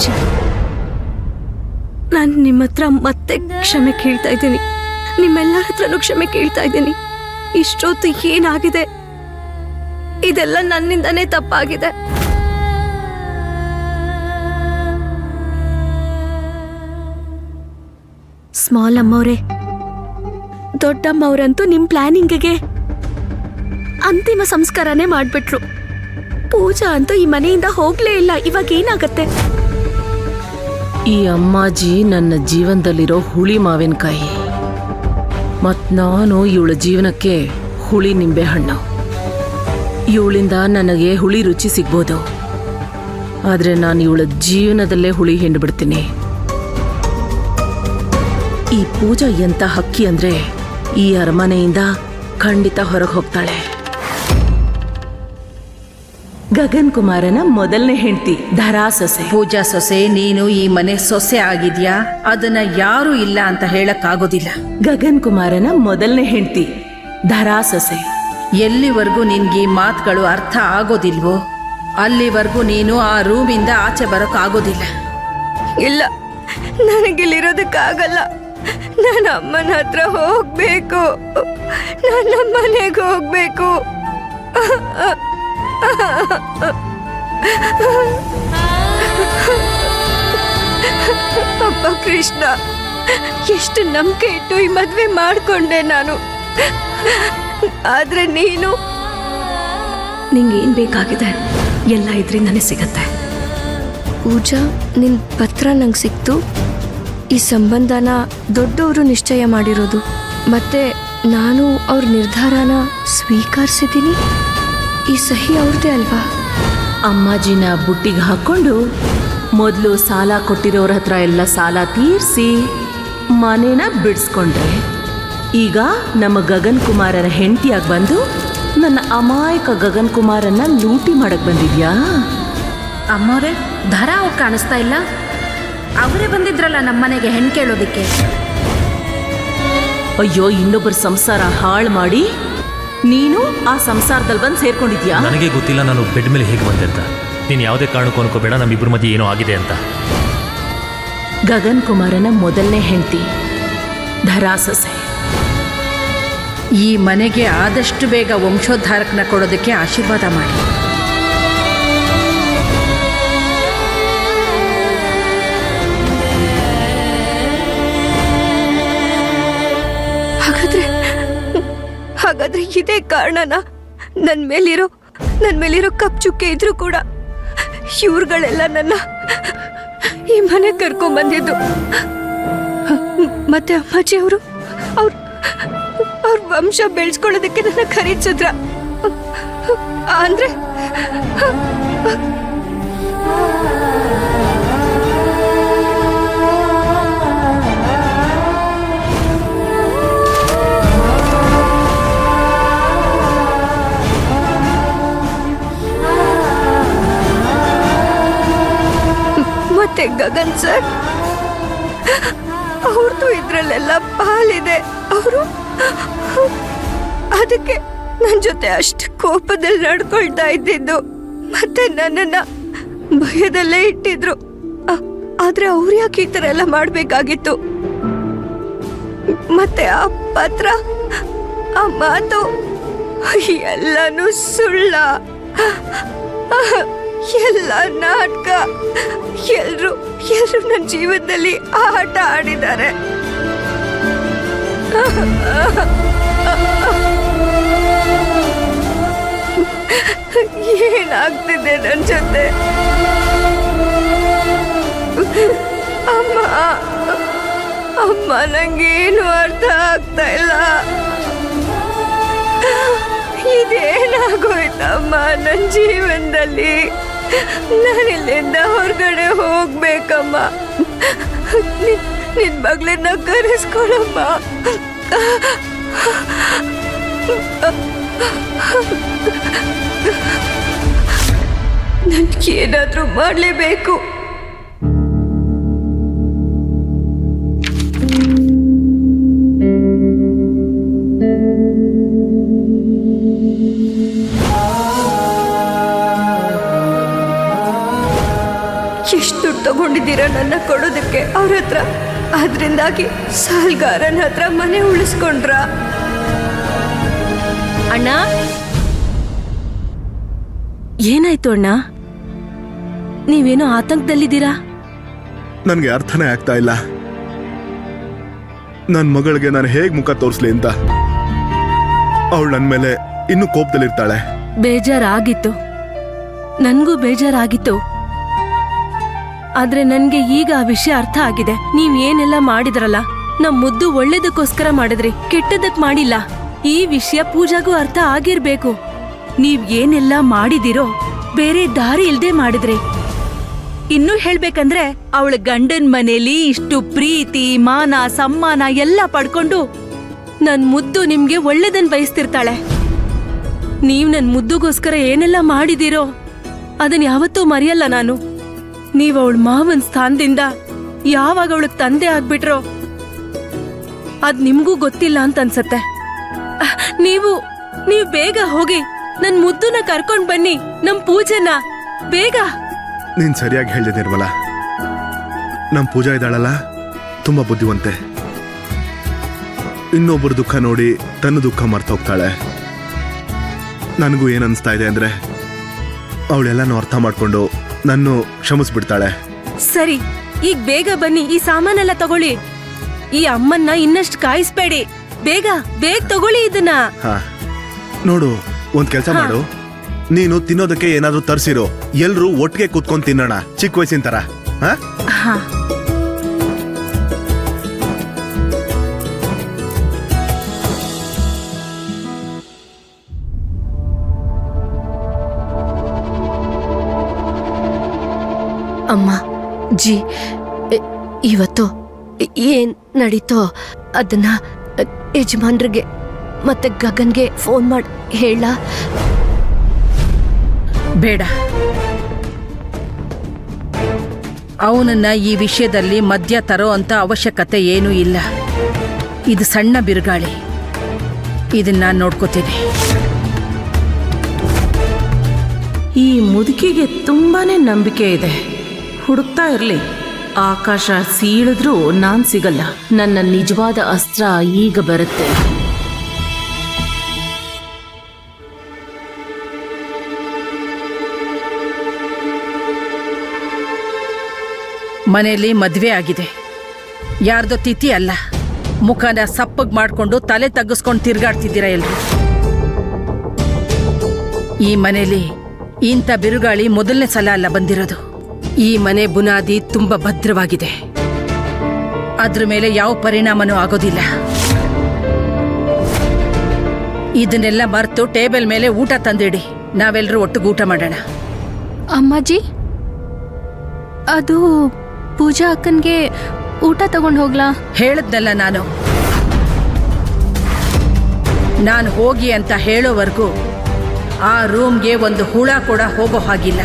ಅಪ್ಪಾಜಿ, ನಾನು ನಿಮ್ಮ ಹತ್ರ ಮತ್ತೆ ಕ್ಷಮೆ ಕೇಳ್ತಾ ಇದ್ದೀನಿ. ನಿಮ್ಮೆಲ್ಲರ ಹತ್ರನೂ ಕ್ಷಮೆ ಕೇಳ್ತಾ ಇದ್ದೀನಿ. ಇಷ್ಟೊತ್ತು ಏನಾಗಿದೆ ಇದೆಲ್ಲ ನನ್ನಿಂದನೇ ತಪ್ಪಾಗಿದೆ. ಸ್ಮಾಲ್ ಅಮ್ಮವ್ರೆ, ದೊಡ್ಡಮ್ಮವ್ರಂತೂ ನಿಮ್ ಪ್ಲಾನಿಂಗ್ಗೆ ಅಂತಿಮ ಸಂಸ್ಕಾರನೇ ಮಾಡ್ಬಿಟ್ರು. ಪೂಜಾ ಅಂತೂ ಈ ಮನೆಯಿಂದ ಹೋಗ್ಲೇ ಇಲ್ಲ. ಇವಾಗ ಏನಾಗತ್ತೆ? ಈ ಅಮ್ಮಾಜಿ ನನ್ನ ಜೀವನದಲ್ಲಿರೋ ಹುಳಿ ಮಾವಿನಕಾಯಿ, ಮತ್ ನಾನು ಇವಳ ಜೀವನಕ್ಕೆ ಹುಳಿ ನಿಂಬೆ ಹಣ್ಣು. ಇವಳಿಂದ ನನಗೆ ಹುಳಿ ರುಚಿ ಸಿಗ್ಬೋದು, ಆದ್ರೆ ನಾನು ಇವಳ ಜೀವನದಲ್ಲೇ ಹುಳಿ ಹಿಂಡ್ಬಿಡ್ತೀನಿ. ಈ ಪೂಜಾ ಎಂತ ಹಕ್ಕಿ ಅಂದ್ರೆ ಈ ಅರಮನೆಯಿಂದ ಖಂಡಿತ ಹೊರಗೆ ಹೋಗ್ತಾಳೆ. ಗಗನ್ ಕುಮಾರನ ಮೊದಲನೇ ಹೆಂಡತಿ ಧರಾ ಸೊಸೆ. ಪೂಜಾ ಸೊಸೆ, ನೀನು ಈ ಮನೆ ಸೊಸೆ ಆಗಿದ್ಯಾ? ಅದನ್ನ ಯಾರು ಇಲ್ಲ ಅಂತ ಹೇಳಕ್ಕಾಗೋದಿಲ್ಲ. ಗಗನ್ ಕುಮಾರನ ಮೊದಲನೇ ಹೆಂಡತಿ ಧರಾ ಸೊಸೆ. ಎಲ್ಲಿವರೆಗೂ ನಿನ್ಗೆ ಈ ಮಾತುಗಳು ಅರ್ಥ ಆಗೋದಿಲ್ವೋ ಅಲ್ಲಿವರೆಗೂ ನೀನು ಆ ರೂಮಿಂದ ಆಚೆ ಬರೋಕ್ಕಾಗೋದಿಲ್ಲ. ಇಲ್ಲ, ನನಗಿಲ್ಲಿರೋದಕ್ಕಾಗಲ್ಲ. ನನ್ನ ಅಮ್ಮನ ಹತ್ರ ಹೋಗ್ಬೇಕು. ನನ್ನ ಮನೆಗೆ ಹೋಗ್ಬೇಕು. ಅಪ್ಪ ಕೃಷ್ಣ, ಎಷ್ಟು ನಂಬಿಕೆ ಇಟ್ಟು ಈ ಮದ್ವೆ ಮಾಡ್ಕೊಂಡೆ ನಾನು. ಆದ್ರೆ ನೀನು, ನಿಂಗೇನ್ ಬೇಕಾಗಿದೆ ಎಲ್ಲ ಇದ್ರಿಂದಾನೇ ಸಿಗತ್ತೆ. ಪೂಜಾ, ನಿನ್ ಪತ್ರ ನಂಗೆ ಸಿಕ್ತು. ಈ ಸಂಬಂಧನ ದೊಡ್ಡವರು ನಿಶ್ಚಯ ಮಾಡಿರೋದು, ಮತ್ತೆ ನಾನು ಅವ್ರ ನಿರ್ಧಾರನ ಸ್ವೀಕರಿಸಿದ್ದೀನಿ. ಈ ಸಹಿ ಅವ್ರದ್ದೇ ಅಲ್ವಾ? ಅಮ್ಮಾಜಿನ ಬುಟ್ಟಿಗೆ ಹಾಕೊಂಡು ಮೊದಲು ಸಾಲ ಕೊಟ್ಟಿರೋರ ಹತ್ರ ಎಲ್ಲ ಸಾಲ ತೀರಿಸಿ ಮನೇನ ಬಿಡಿಸ್ಕೊಂಡ್ರೆ, ಈಗ ನಮ್ಮ ಗಗನ್ ಕುಮಾರನ ಹೆಂಡತಿಯಾಗಿ ಬಂದು ನನ್ನ ಅಮಾಯಕ ಗಗನ್ ಕುಮಾರನ್ನ ಲೂಟಿ ಮಾಡಕ್ ಬಂದಿದ್ಯಾ? ಅಮ್ಮವ್ರೆ, ಧರ ಅವ್ರು ಕಾಣಿಸ್ತಾ ಇಲ್ಲ. ಅವರೇ ಬಂದಿದ್ರಲ್ಲ ನಮ್ಮನೆಗೆ ಹೆಣ್ಣು ಕೇಳೋದಿಕ್ಕೆ. ಅಯ್ಯೋ, ಇನ್ನೊಬ್ಬರ ಸಂಸಾರ ಹಾಳು ಮಾಡಿ ನೀನು ಆ ಸಂಸಾರದಲ್ಲಿ ಬಂದು ಸೇರ್ಕೊಂಡಿದ್ಯಾ? ನನಗೆ ಗೊತ್ತಿಲ್ಲ ನಾನು ಬೆಡ್ ಮೇಲೆ ಹೇಗೆ ಬಂದೆ ಅಂತ. ನೀನು ಯಾವುದೇ ಕಾರಣಕ್ಕೂ ಅನ್ಕೋಬೇಡ ನಮ್ಮಿಬ್ಬರ ಮಧ್ಯೆ ಏನೋ ಆಗಿದೆ ಅಂತ. ಗಗನ್ ಕುಮಾರನ ಮೊದಲನೇ ಹೆಂಡತಿ ಧರಾ ಸೊಸೆ. ಈ ಮನೆಗೆ ಆದಷ್ಟು ಬೇಗ ವಂಶೋದ್ಧಾರಕನ ಕೊಡೋದಕ್ಕೆ ಆಶೀರ್ವಾದ ಮಾಡಿ. ಹಾಗಾದ್ರೆ ಇದೇ ಕಾರಣನ ನನ್ ಮೇಲಿರೋ ಕಪ್ ಚುಕ್ಕೆ ಇದ್ರು ಕೂಡ ಇವ್ರುಗಳೆಲ್ಲ ನನ್ನ ಈ ಮನೆ ಕರ್ಕೊಂಡ್ ಬಂದಿದ್ದು. ಮತ್ತೆ ಅಮ್ಮಾಜಿ ಅವ್ರ ವಂಶ ಬೆಳೆಸ್ಕೊಳ್ಳೋದಕ್ಕೆ ನನ್ನ ಖರೀದಿಸಿದ್ರ ಅಂದ್ರೆ ಮತ್ತೆ ಗಗನ್ ಸರ್ ಅವ್ರದ್ದು ಇದ್ರಲ್ಲೆಲ್ಲ ಪಾಲಿದೆ. ಅವರು ಅದಕ್ಕೆ ನನ್ನ ಜೊತೆ ಅಷ್ಟು ಕೋಪದಲ್ಲಿ ನಡ್ಕೊಳ್ತಾ ಇದ್ದಿದ್ದು, ಮತ್ತೆ ನನ್ನನ್ನ ಭಯದಲ್ಲೇ ಇಟ್ಟಿದ್ರು. ಆದ್ರೆ ಅವ್ರು ಯಾಕೆ ಈ ತರ ಎಲ್ಲ ಮಾಡ್ಬೇಕಾಗಿತ್ತು? ಮತ್ತೆ ಆ ಪತ್ರ, ಆ ಮಾತು ಎಲ್ಲಾನು ಸುಳ್ಳ, ಎಲ್ಲ ನಾಟಕ. ಎಲ್ರು ನನ್ನ ಜೀವನದಲ್ಲಿ ಆಟ ಆಡಿದ್ದಾರೆ. ಏನಾಗ್ತಿದೆ ನನ್ನ ಜೊತೆ? ಅಮ್ಮ ನಂಗೇನು ಅರ್ಥ ಆಗ್ತಾ ಇಲ್ಲ. ಇದೇನಾಗೋಯ್ತಮ್ಮ ನನ್ನ ಜೀವನದಲ್ಲಿ? ನಾನಿಲ್ಲಿಂದ ಹೊರಗಡೆ ಹೋಗ್ಬೇಕಮ್ಮ. ನಿನ್ ಮಗಳನ್ನ ಕರೆಸ್ಕೊಳಮ್ಮ. ನನ್ಗೇನಾದ್ರೂ ಮಾಡ್ಲೇಬೇಕು. ಎಷ್ಟು ತಗೊಂಡಿದ್ದೀರಾ ನನ್ನ ಕೊಡೋದಕ್ಕೆ ಅವ್ರ ಹತ್ರ. ಅದರಿಂದಾಗಿ ಸಾಲ್ಗಾರನ ಹತ್ರ ಮನೆ ಉಳಿಸ್ಕೊಂಡ್ರ. ಅಣ್ಣ, ಏನಾಯ್ತು ಅಣ್ಣ? ನೀವೇನೋ ಆತಂಕದಲ್ಲಿದ್ದೀರಾ? ನನಗೆ ಅರ್ಥನೇ ಆಗ್ತಾ ಇಲ್ಲ. ನನ್ನ ಮಗಳಿಗೆ ನಾನು ಹೇಗೆ ಮುಖ ತೋರಿಸ್ಲಿ ಅಂತ. ಅವಳು ನನ್ನ ಮೇಲೆ ಇನ್ನೂ ಕೋಪದಲ್ಲಿರ್ತಾಳೆ. ಬೇಜಾರಾಗಿತ್ತು, ನನ್ಗೂ ಬೇಜಾರಾಗಿತ್ತು. ಆದ್ರೆ ನನ್ಗೆ ಈಗ ಆ ವಿಷಯ ಅರ್ಥ ಆಗಿದೆ. ನೀವ್ ಏನೆಲ್ಲ ಮಾಡಿದ್ರಲ್ಲ, ನಮ್ ಮುದ್ದು ಒಳ್ಳೇದಕ್ಕೋಸ್ಕರ ಮಾಡಿದ್ರಿ, ಕೆಟ್ಟದಕ್ ಮಾಡಿಲ್ಲ. ಈ ವಿಷಯ ಪೂಜಾಗೂ ಅರ್ಥ ಆಗಿರ್ಬೇಕು. ನೀವ್ ಏನೆಲ್ಲ ಮಾಡಿದಿರೋ ಬೇರೆ ದಾರಿ ಇಲ್ದೆ ಮಾಡಿದ್ರಿ. ಇನ್ನೂ ಹೇಳ್ಬೇಕಂದ್ರೆ ಅವಳ ಗಂಡನ್ ಮನೇಲಿ ಇಷ್ಟು ಪ್ರೀತಿ ಮಾನ ಸಮ್ಮಾನ ಎಲ್ಲ ಪಡ್ಕೊಂಡು ನನ್ ಮುದ್ದು ನಿಮ್ಗೆ ಒಳ್ಳೇದನ್ ಬಯಸ್ತಿರ್ತಾಳೆ. ನೀವ್ ನನ್ ಮುದ್ದುಗೋಸ್ಕರ ಏನೆಲ್ಲ ಮಾಡಿದಿರೋ ಅದನ್ ಯಾವತ್ತೂ ಮರೆಯಲ್ಲ ನಾನು. ನೀವ್ ಅವಳ ಮಾವನ್ ಸ್ಥಾನದಿಂದ ಯಾವಾಗ ಅವಳಗ್ ತಂದೆ ಆಗ್ಬಿಟ್ರೋ ಅದ್ ನಿಮ್ಗೂ ಗೊತ್ತಿಲ್ಲ ಅಂತ ಅನ್ಸತ್ತೆ. ನೀವು ಬೇಗ ಹೋಗಿ ನನ್ ಮುದ್ದುನ ಕರ್ಕೊಂಡ್ ಬನ್ನಿ, ನಮ್ ಪೂಜೆನ ಬೇಗ. ನೀನ್ ಸರಿಯಾಗಿ ಹೇಳಿದೆ ನಿರ್ಮಲ. ನಮ್ ಪೂಜಾ ಇದ್ದಾಳಲ್ಲ, ತುಂಬಾ ಬುದ್ಧಿವಂತೆ. ಇನ್ನೊಬ್ಬರ ದುಃಖ ನೋಡಿ ತನ್ನ ದುಃಖ ಮರ್ತು ಹೋಗ್ತಾಳೆ. ನನಗೂ ಏನ್ ಅನ್ಸ್ತಾ ಇದೆ ಅಂದ್ರೆ ಅವಳೆಲ್ಲನೂ ಅರ್ಥ ಮಾಡ್ಕೊಂಡು ನನ್ನ ಕ್ಷಮಿಸ್ಬಿಡ್ತಾಳೆ. ಸರಿ, ಈಗ ಬೇಗ ಬನ್ನಿ, ಈ ಸಾಮಾನೆಲ್ಲ ತಗೊಳ್ಳಿ. ಈ ಅಮ್ಮನ್ನ ಇನ್ನಷ್ಟು ಕಾಯಿಸ್ಬೇಡಿ. ಬೇಗ ತಗೊಳ್ಳಿ ಇದನ್ನ. ಹಾ ನೋಡು, ಒಂದ್ ಕೆಲ್ಸ ಮಾಡು. ನೀನು ತಿನ್ನೋದಕ್ಕೆ ಏನಾದ್ರೂ ತರ್ಸಿರೋ, ಎಲ್ರೂ ಒಟ್ಟಿಗೆ ಕೂತ್ಕೊಂಡ್ ತಿನ್ನೋಣ, ಚಿಕ್ಕ ವಯಸ್ಸಿನ ತರ. ಹಾ ಹಾ ಅಮ್ಮ ಜಿ, ಇವತ್ತು ಏನ್ ನಡೀತೋ ಅದನ್ನ ಯಜಮಾನ್ರಿಗೆ ಮತ್ತೆ ಗಗನ್ಗೆ ಫೋನ್ ಮಾಡಿ ಹೇಳ. ಬೇಡ, ಅವನನ್ನ ಈ ವಿಷಯದಲ್ಲಿ ಮಧ್ಯ ತರೋ ಅಂತ ಅವಶ್ಯಕತೆ ಏನೂ ಇಲ್ಲ. ಇದು ಸಣ್ಣ ಬಿರುಗಾಳಿ, ಇದನ್ನ ನಾನು ನೋಡ್ಕೋತೀನಿ. ಈ ಮುದುಕಿಗೆ ತುಂಬಾನೇ ನಂಬಿಕೆ ಇದೆ. ಹುಡುಕ್ತಾ ಇರ್ಲಿ. ಆಕಾಶ ಸೀಳಿದ್ರೂ ನಾನ್ ಸಿಗಲ್ಲ. ನನ್ನ ನಿಜವಾದ ಅಸ್ತ್ರ ಈಗ ಬರುತ್ತೆ. ಮನೆಯಲ್ಲಿ ಮದ್ವೆ ಆಗಿದೆ, ಯಾರ್ದೋ ತಿಥಿ ಅಲ್ಲ. ಮುಖನ ಸಪ್ಪಗ್ ಮಾಡ್ಕೊಂಡು ತಲೆ ತಗ್ಗಿಸ್ಕೊಂಡು ತಿರ್ಗಾಡ್ತಿದ್ದೀರಾ ಎಲ್ರು. ಈ ಮನೆಯಲ್ಲಿ ಇಂಥ ಬಿರುಗಾಳಿ ಮೊದಲನೇ ಸಲ ಅಲ್ಲ ಬಂದಿರೋದು. ಈ ಮನೆ ಬುನಾದಿ ತುಂಬಾ ಭದ್ರವಾಗಿದೆ, ಅದ್ರ ಮೇಲೆ ಯಾವ ಪರಿಣಾಮನೂ ಆಗೋದಿಲ್ಲ. ಇದನ್ನೆಲ್ಲ ಮರೆತು ಟೇಬಲ್ ಮೇಲೆ ಊಟ ತಂದಿಡಿ, ನಾವೆಲ್ಲರೂ ಒಟ್ಟಿಗೆ ಊಟ ಮಾಡೋಣ. ಅಮ್ಮಾಜಿ, ಅದು ಪೂಜಾ ಅಕ್ಕನ್ಗೆ ಊಟ ತಗೊಂಡು ಹೋಗ್ಲಾ? ಹೇಳದ್ನಲ್ಲ ನಾನು ಹೋಗಿ ಅಂತ ಹೇಳೋವರೆಗೂ ಆ ರೂಮ್ಗೆ ಒಂದು ಹುಳ ಕೂಡ ಹೋಗೋ ಹಾಗಿಲ್ಲ.